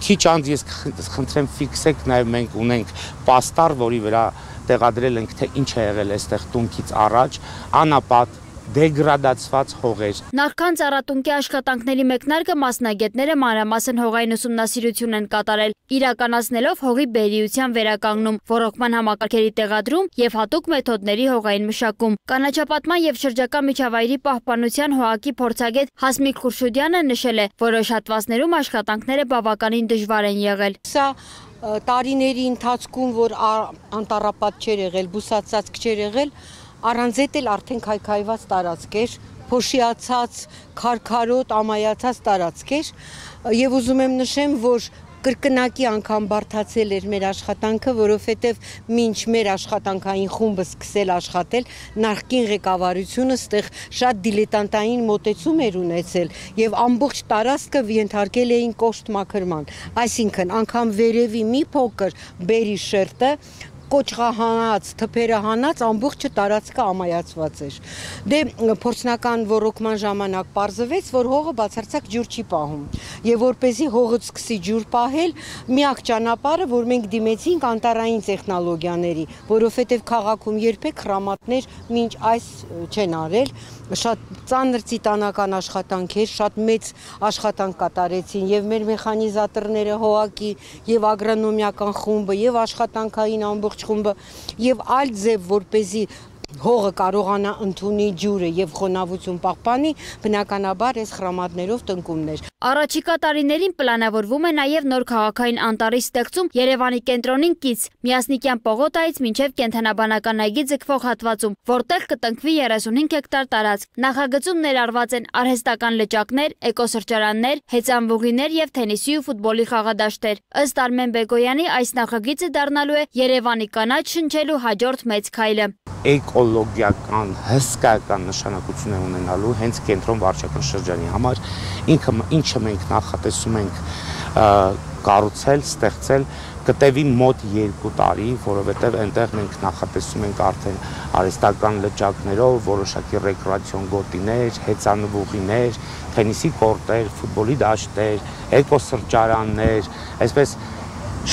Քիչ անց ես խնդրեմ ֆիքսեք, նաև մենք ունենք պաստառ, որի վրա տեղադրել ենք, թե ինչ է եղել այստեղ տունքից առաջ, անապատ դեգրադացված հողեր։ Նախքան ծառատունկի աշխատանքների մեկնարկը մասնագետները մանրամասն հողային ուսումնասիրություն են կատարել, իրականացնելով հողի բերիության վերականգնում, ոռոգման համակարգերի տեղադրում եւ հատուկ մեթոդների հողային մշակում։ Կանաչապատման եւ շրջակա միջավայրի պահպանության հողակի փորձագետ Հասմիկ Խուրշուդյանը նշել է, որոշ հատվածներում աշխատանքները բավականին դժվար են եղել։ Սա տարիների ընթացքում, որ անտառապատ չէր եղել, բուսածածկ չէր եղել, առանց էդ էլ արդեն քայքայված տարածք էր, փոշիացած, քարքարոտ, ամայացած տարածք էր, եւ ուզում եմ նշեմ, որ կրկնակի անգամ բարդացել էր մեր աշխատանքը, որովհետև մինչ մեր աշխատանքային խումբը սկսել աշխատել, նախկին ղեկավարությունը ստեղ շատ դիլետանտային մոտեցում էր ունեցել եւ ամբողջ տարածքը ենթարկել էին կոշտ մաքրման, այսինքն անգամ վերևի մի փոքր բերի շերտը կոճղահանած, թփերը հանած ամբողջը տարածքը ամայացված էր։ Դե փորձնական ոռոգման ժամանակ պարզվեց, որ հողը բացարձակ ջուր չի պահում։ Եվ որպեսզի հողը սկսի ջուր պահել, միակ ճանապարհը, որ մենք դիմեցինք անտառային տեխնոլոգիաների, որովհետև քաղաքում երբեք հրամատներ մինչ այս չեն արել, շատ ծանր տիտանական աշխատանք էր, շատ մեծ աշխատանք կատարեցին եւ մեր մեխանիզատորները, հողակի եւ ագրոնոմիական խումբը եւ աշխատանքային ամբողջ խումբը եւ այլ ձև, որպեսզի հողը կարողանա ընդունի ջուրը եւ խոնավություն պահպանի, բնականաբար այս խրամատներով տնկումներ։ Առաջիկա տարիներին պլանավորվում է նաև նոր քաղաքային անտառի ստեղծում Երևանի կենտրոնին կից Միասնիկյան պողոտայից մինչև կենթանաբանական այգի ձգվող հատվածում, որտեղ կտնկվի 35 հեկտար տարածք։ Նախագծում ներառված են արհեստական լճակներ, էկոսրճարաններ, հեծանվուղիներ եւ թենիսի ու ֆուտբոլի խաղադաշտեր։ Ըստ Արմեն Բեգոյանի, այս նախագիծը դառնալու է Երևանի կանաչ շնչելու հաջորդ մեծ քայլը։ Էկոլոգիական հսկայական նշանակություն է ունենալու հենց կենտրոն վարչական շրջանի համար, ինչը մենք նախատեսում ենք կառուցել, ստեղծել, կտևի մոտ 2 տարի, որովհետև այնտեղ մենք նախատեսում ենք արդեն արհեստական լճակներով, որոշակի ռեկրեացիոն գոտիներ, հեծանվուղիներ, թենիսի կորտեր, ֆուտբոլի դաշտեր, էկոսրճարաններ, այսպես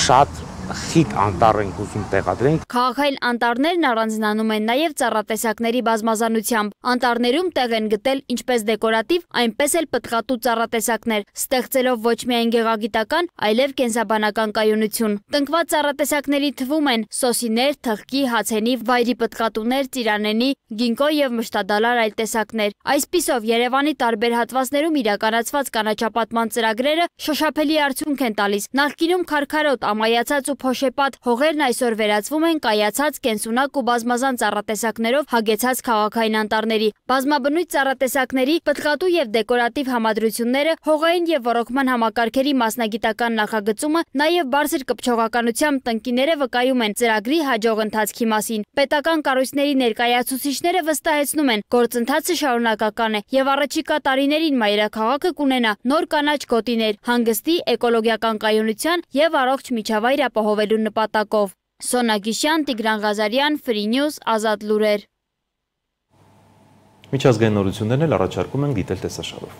շատ խիտ անտառ ենք ուզում տեղադրենք։ Քաղաքային անտառներն առանձնանում են նաև ծառատեսակների բազմազանությամբ։ Անտառներում տեղ են գտել ինչպես դեկորատիվ, այնպես էլ պտղատու ծառատեսակներ, ստեղծելով ոչ միայն գեղագիտական, այլև կենսաբանական կայունություն։ Տնկված ծառատեսակների թվում են սոսիներ, թխկի, հացենի, վայրի պտղատուներ, ծիրանենի, գինկո եւ մշտադալար այլ տեսակներ։ Այսպիսով Երևանի տարբեր հատվածներում իրականացված կանաչապատման ծրագրերը շոշափելի արդյունք են տալիս։ Նախկինում քարքարոտ, ամայացած ու փոշեպատ հողերն այսօր վերածվում են կայացած, կենսունակ ու բազմազան ծառատեսակներով հագեցած քաղաքային անտառների։ Բազմաբնույթ ծառատեսակների, պտղատու եւ դեկորատիվ համադրությունները, հողային եւ ոռոգման համակարգերի մասնագիտական նախագծումը, նաեւ բարձր կպչողականությամբ տնկիները վկայում են ծրագրի հաջող ընթացքի մասին։ Պետական կառույցների ներկայացուցիչները վստահեցնում են, գործընթացը շարունակական է եւ առաջիկա տարիներին մայրաքաղաքը կունենա նոր կանաչ գոտիներ, հանգստի, էկոլոգիական կայունության եւ առողջ միջավայր ապահովելու նպատակով։ Սոնա Գիշյան, Տիգրան Ղազարյան, Free News, Ազատ լուրեր։ Միջազգային նորություններն էլ առաջարկում ենք դիտել տեսաշարով։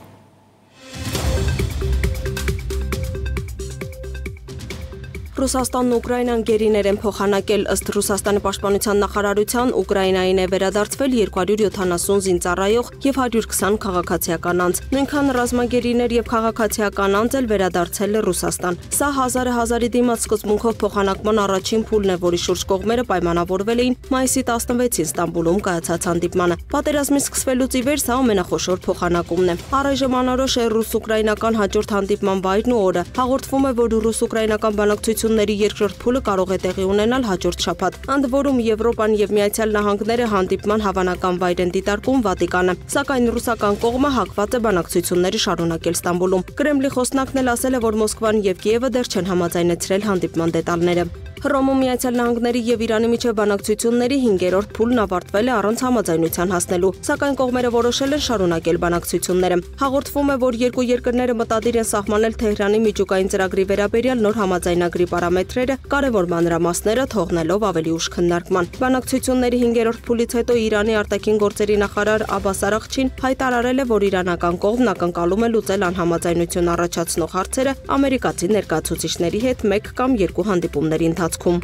Ռուսաստանն ու Ուկրաինան գերիներ են փոխանակել ըստ Ռուսաստանի պաշտպանության նախարարության Ուկրաինային է վերադարձվել 270 զինծառայող եւ 120 քաղաքացիական անձ։ Նույնքան ռազմագերիներ եւ քաղաքացիական անձ էլ վերադարձել է Ռուսաստան։ Սա 1000-ի դիմաց սկզբունքով փոխանակման առաջին փուլն է, որի շուրջ կողմերը պայմանավորվել էին մայիսի 16-ին Ստամբուլում կայացած հանդիպմանը։ Պատերազմի սկսվելուց ի վեր սա ամենախոշոր փոխանակումն է։ Առայժմ անորոշ է ռուս-ուկրաինական հաջորդ հանդիպման վայրն ու օրը։ Հաղորդվում է, որ ռուս-ուկրաինական բանակցությունների երկրորդ փուլը կարող է տեղի ունենալ հաջորդ շաբաթ։ Ընդ որում Եվրոպան եւ Միացյալ Նահանգները հանդիպման հավանական վայր են դիտարկում Վատիկանը, սակայն ռուսական կողմը հակված է բանակցությունները շարունակել Ստամբուլում։ Կրեմլի խոսնակն էլ ասել է, որ Մոսկվան եւ Կիևը դեռ չեն համաձայնեցրել հանդիպման դետալները։ Հռոմում Միացյալ Նահանգների եւ Իրանի միջև բանակցությունների 5-րդ փուլն ավարտվել է առանց համաձայնության հասնելու, սակայն կողմերը որոշել են շարունակել բանակցությունները։ Հաղորդվում է, որ երկու երկրները մտադիր են սահմանել Թեհրանի միջուկային ծրագրի վերաբերյալ նոր համաձայնագրի պարամետրերը, կարևոր մանրամասները թողնելով ավելի ուշ քննարկման։ Բանակցությունների 5-րդ փուլից հետո Իրանի արտաքին գործերի նախարար Աբբաս Արաղչին հայտարարել է, որ իրանական կողմն ակնկալում է լուծել անհամաձայնություն առաջացնող հարցերը ամերիկացի ներկայացուցիչների հետ 1 կամ 2 հանդիպումների ընթացքում։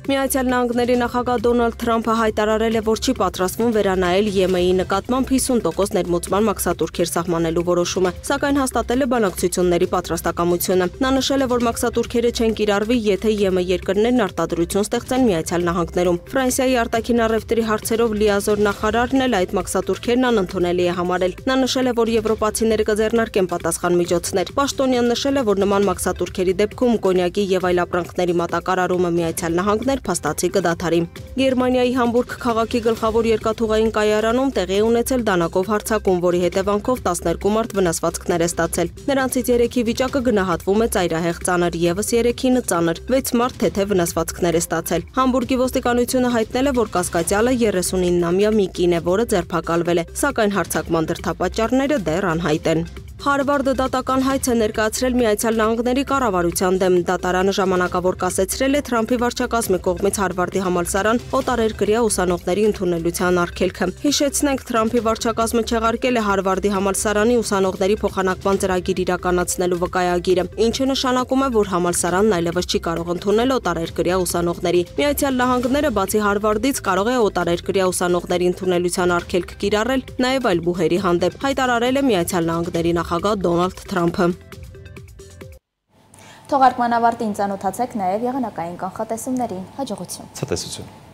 Միացյալ Նահանգների նախագահ Դոնալդ Թրամփը հայտարարել է, որ չի պատրաստվում վերանայել ԵՄ-ի նկատմամբ 50% ներմուծման մաքսատուրքեր սահմանելու որոշումը, սակայն հաստատել է բանակցությունների պատրաստակամությունը։ Նա նշել է, որ մաքսատուրքերը չեն կիրառվի, եթե ԵՄ երկրներն արտադրություն ստեղծեն Միացյալ Նահանգներում։ Ֆրանսիայի արտաքին առևտրի հարցերով լիազոր նախարարն էլ այդ մաքսատուրքերն անընդունելի է համարել։ Նա նշել է, որ եվրոպացիները կձեռնարկեն պատասխան միջոցներ։ Պաշտոնյան նշել է, որ նման մաքսատուրքերի դեպքում կոնյակի եւ այլ ապրանքների մատակարարումը Միացյալ Նահանգներ փաստացի կդադարի։ Գերմանիայի Համբուրգ քաղաքի գլխավոր երկաթուղային կայարանում տեղի ունեցել դանակով հարձակում, որի հետևանքով 12 մարդ վնասվածքներ է ստացել։ Նրանցից 3-ի վիճակը գնահատվում է ծայրահեղ ծանր, եւս 3-ին ծանր, 6 մարդ թեթև վնասվածքներ է ստացել։ Համբուրգի ոստիկանությունը հայտնել է, որ կասկածյալը 39-ամյա մի կին է, որը ձերբակալվել է, սակայն հարձակման դրդապատճառները դեռ անհայտ են։ Հարվարդը դատական հայց է ներկայացրել Միացյալ Նահանգների կառավարության դեմ։ Դատարանը ժամանակավոր կասեցրել է Թրամփի վարչակազմի կողմից Հարվարդի համալսարան օտարերկրյա ուսանողների ընդունելության արգելքը։ Հիշեցնենք, Թրամփի վարչակազմը չեղարկել է Հարվարդի համալսարանի ուսանողների փոխանակման ծրագիր իրականացնելու վկայագիրը, ինչը նշանակում է, որ համալսարանն այլևս չի կարող ընդունել օտարերկրյա ուսանողների։ Միացյալ Նահանգները բացի Հարվարդից կարող է օտարերկրյա ուսանողների ընդունելության արգելք կիրառել նաև այլ բուհերի հանդեպ, հայտարարել է Միացյալ Նահանգների նախագահ Դոնալդ Թրամփը։ Թողարկման ավարտին ծանոթացեք նաև եղանակային կանխատեսումներին։ Հաջողություն։ Ցտեսություն։